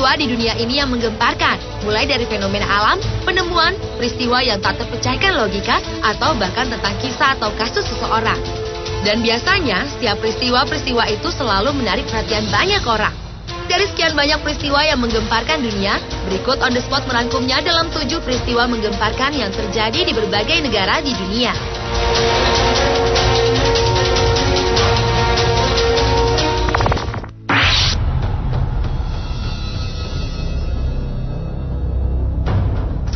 peristiwa di dunia ini yang menggemparkan, mulai dari fenomena alam, penemuan, peristiwa yang tak terpecahkan logika, atau bahkan tentang kisah atau kasus seseorang. Dan biasanya, setiap peristiwa-peristiwa itu selalu menarik perhatian banyak orang. Dari sekian banyak peristiwa yang menggemparkan dunia, berikut On The Spot merangkumnya dalam 7 peristiwa menggemparkan yang terjadi di berbagai negara di dunia.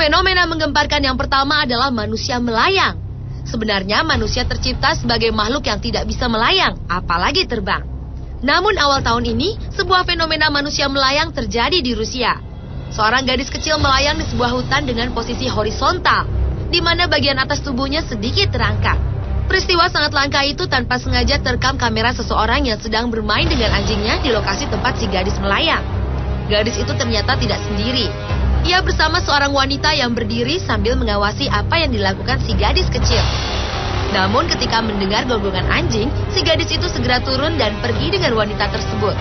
Fenomena menggemparkan yang pertama adalah manusia melayang. Sebenarnya manusia tercipta sebagai makhluk yang tidak bisa melayang, apalagi terbang. Namun awal tahun ini, sebuah fenomena manusia melayang terjadi di Rusia. Seorang gadis kecil melayang di sebuah hutan dengan posisi horizontal, di mana bagian atas tubuhnya sedikit terangkat. Peristiwa sangat langka itu tanpa sengaja terekam kamera seseorang yang sedang bermain dengan anjingnya di lokasi tempat si gadis melayang. Gadis itu ternyata tidak sendiri. Ia bersama seorang wanita yang berdiri sambil mengawasi apa yang dilakukan si gadis kecil. Namun ketika mendengar gonggongan anjing, si gadis itu segera turun dan pergi dengan wanita tersebut.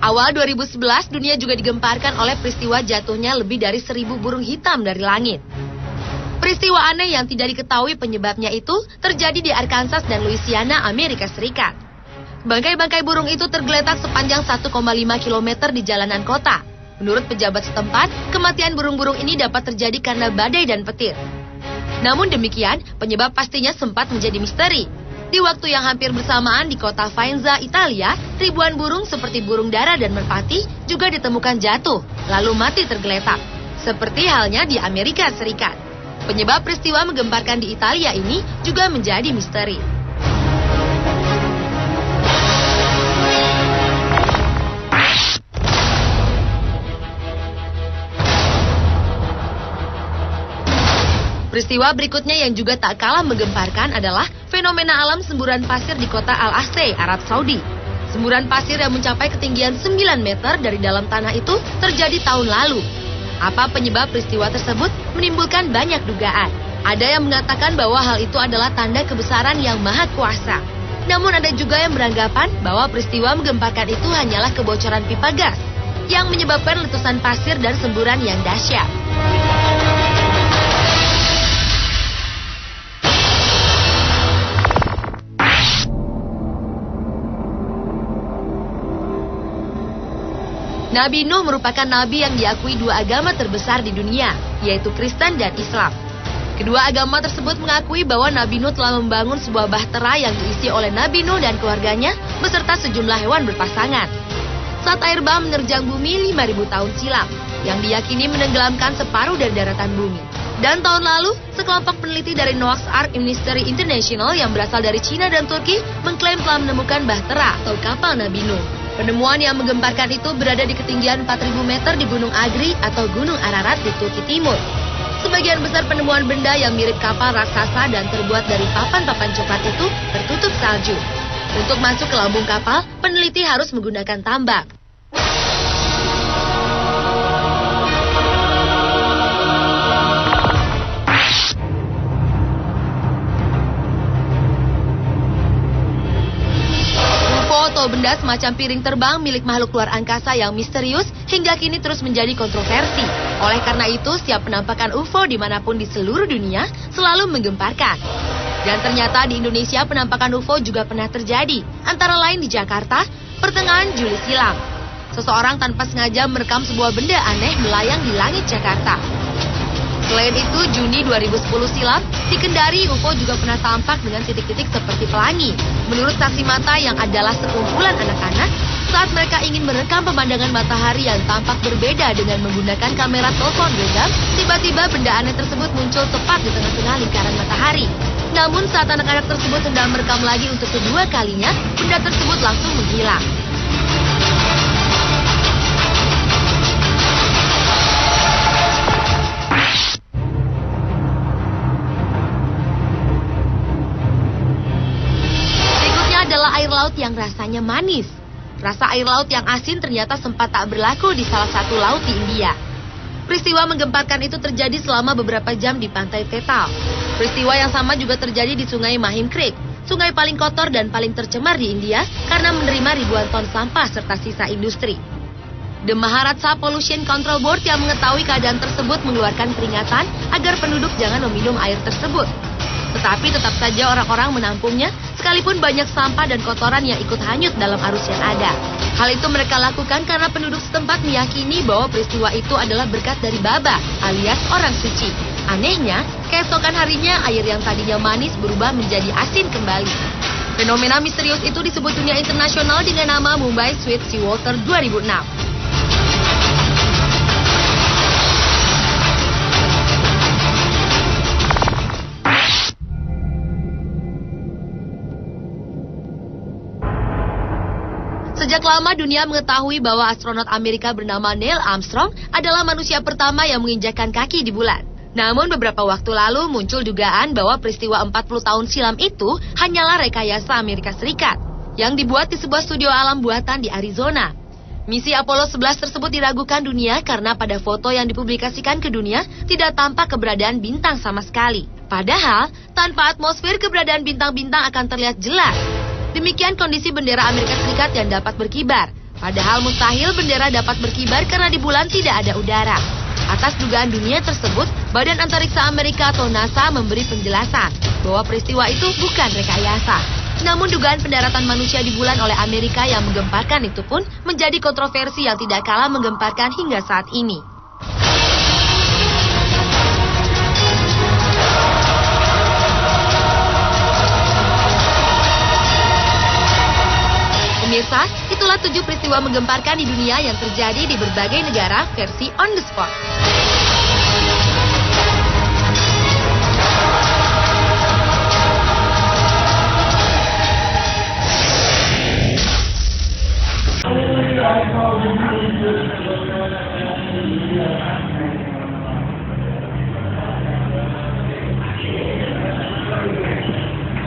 Awal 2011, dunia juga digemparkan oleh peristiwa jatuhnya lebih dari 1.000 burung hitam dari langit. Peristiwa aneh yang tidak diketahui penyebabnya itu terjadi di Arkansas dan Louisiana, Amerika Serikat. Bangkai-bangkai burung itu tergeletak sepanjang 1,5 km di jalanan kota. Menurut pejabat setempat, kematian burung-burung ini dapat terjadi karena badai dan petir. Namun demikian, penyebab pastinya sempat menjadi misteri. Di waktu yang hampir bersamaan di kota Faenza, Italia, ribuan burung seperti burung dara dan merpati juga ditemukan jatuh, lalu mati tergeletak. Seperti halnya di Amerika Serikat. Penyebab peristiwa menggemparkan di Italia ini juga menjadi misteri. Peristiwa berikutnya yang juga tak kalah menggemparkan adalah fenomena alam semburan pasir di kota Al-Aqsa, Arab Saudi. Semburan pasir yang mencapai ketinggian 9 meter dari dalam tanah itu terjadi tahun lalu. Apa penyebab peristiwa tersebut menimbulkan banyak dugaan. Ada yang mengatakan bahwa hal itu adalah tanda kebesaran yang maha kuasa. Namun ada juga yang beranggapan bahwa peristiwa menggemparkan itu hanyalah kebocoran pipa gas yang menyebabkan letusan pasir dan semburan yang dahsyat. Nabi Nuh merupakan nabi yang diakui dua agama terbesar di dunia, yaitu Kristen dan Islam. Kedua agama tersebut mengakui bahwa Nabi Nuh telah membangun sebuah bahtera yang diisi oleh Nabi Nuh dan keluarganya beserta sejumlah hewan berpasangan. Saat air bah menerjang bumi 5.000 tahun silam, yang diyakini menenggelamkan separuh dari daratan bumi. Dan tahun lalu, sekelompok peneliti dari Noah's Ark Ministry International yang berasal dari Cina dan Turki mengklaim telah menemukan bahtera atau kapal Nabi Nuh. Penemuan yang menggemparkan itu berada di ketinggian 4.000 meter di Gunung Agri atau Gunung Ararat di Turki Timur. Sebagian besar penemuan benda yang mirip kapal raksasa dan terbuat dari papan-papan coklat itu tertutup salju. Untuk masuk ke lambung kapal, peneliti harus menggunakan tambak. Atau benda semacam piring terbang milik makhluk luar angkasa yang misterius hingga kini terus menjadi kontroversi. Oleh karena itu, setiap penampakan UFO dimanapun di seluruh dunia selalu menggemparkan. Dan ternyata di Indonesia penampakan UFO juga pernah terjadi, antara lain di Jakarta, pertengahan Juli silam. Seseorang tanpa sengaja merekam sebuah benda aneh melayang di langit Jakarta. Selain itu, Juni 2010 silam, di Kendari UFO juga pernah tampak dengan titik-titik seperti pelangi. Menurut saksi mata yang adalah sekumpulan anak-anak, saat mereka ingin merekam pemandangan matahari yang tampak berbeda dengan menggunakan kamera telepon genggam, tiba-tiba benda aneh tersebut muncul tepat di tengah-tengah lingkaran matahari. Namun saat anak-anak tersebut sedang merekam lagi untuk kedua kalinya, benda tersebut langsung menghilang. Adalah air laut yang rasanya manis. Rasa air laut yang asin ternyata sempat tak berlaku di salah satu laut di India. Peristiwa menggemparkan itu terjadi selama beberapa jam di pantai Tetal. Peristiwa yang sama juga terjadi di Sungai Mahim Creek, sungai paling kotor dan paling tercemar di India karena menerima ribuan ton sampah serta sisa industri. The Maharashtra Pollution Control Board yang mengetahui keadaan tersebut mengeluarkan peringatan agar penduduk jangan meminum air tersebut. Tetapi tetap saja orang-orang menampungnya, sekalipun banyak sampah dan kotoran yang ikut hanyut dalam arus yang ada. Hal itu mereka lakukan karena penduduk setempat meyakini bahwa peristiwa itu adalah berkat dari Baba, alias orang suci. Anehnya, keesokan harinya air yang tadinya manis berubah menjadi asin kembali. Fenomena misterius itu disebut dunia internasional dengan nama Mumbai Sweet Seawater 2006. Sejak lama dunia mengetahui bahwa astronot Amerika bernama Neil Armstrong adalah manusia pertama yang menginjakkan kaki di bulan. Namun beberapa waktu lalu muncul dugaan bahwa peristiwa 40 tahun silam itu hanyalah rekayasa Amerika Serikat yang dibuat di sebuah studio alam buatan di Arizona. Misi Apollo 11 tersebut diragukan dunia karena pada foto yang dipublikasikan ke dunia tidak tampak keberadaan bintang sama sekali. Padahal, tanpa atmosfer keberadaan bintang-bintang akan terlihat jelas. Demikian kondisi bendera Amerika Serikat yang dapat berkibar. Padahal mustahil bendera dapat berkibar karena di bulan tidak ada udara. Atas dugaan dunia tersebut, Badan Antariksa Amerika atau NASA memberi penjelasan bahwa peristiwa itu bukan rekayasa. Namun dugaan pendaratan manusia di bulan oleh Amerika yang menggemparkan itu pun menjadi kontroversi yang tidak kalah menggemparkan hingga saat ini. Pemirsa, itulah 7 peristiwa menggemparkan di dunia yang terjadi di berbagai negara versi on the spot.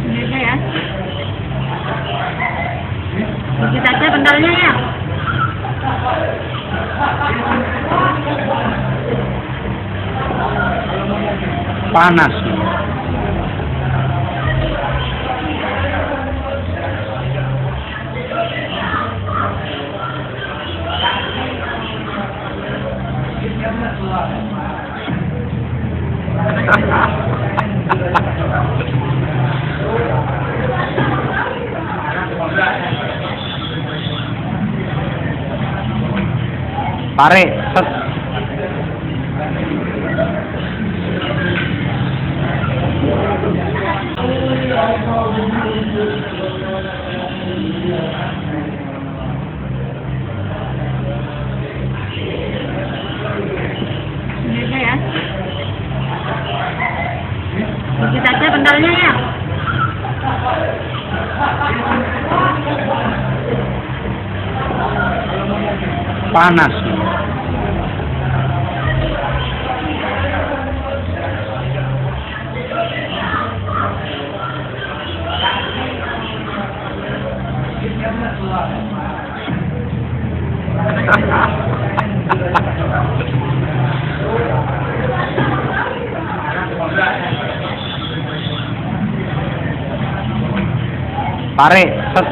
Ini ya. Dikit aja bentarnya ya. Panas. Tarik, set. Ini ya. Dikit aja bentarnya ya. Panas. Tarik, set.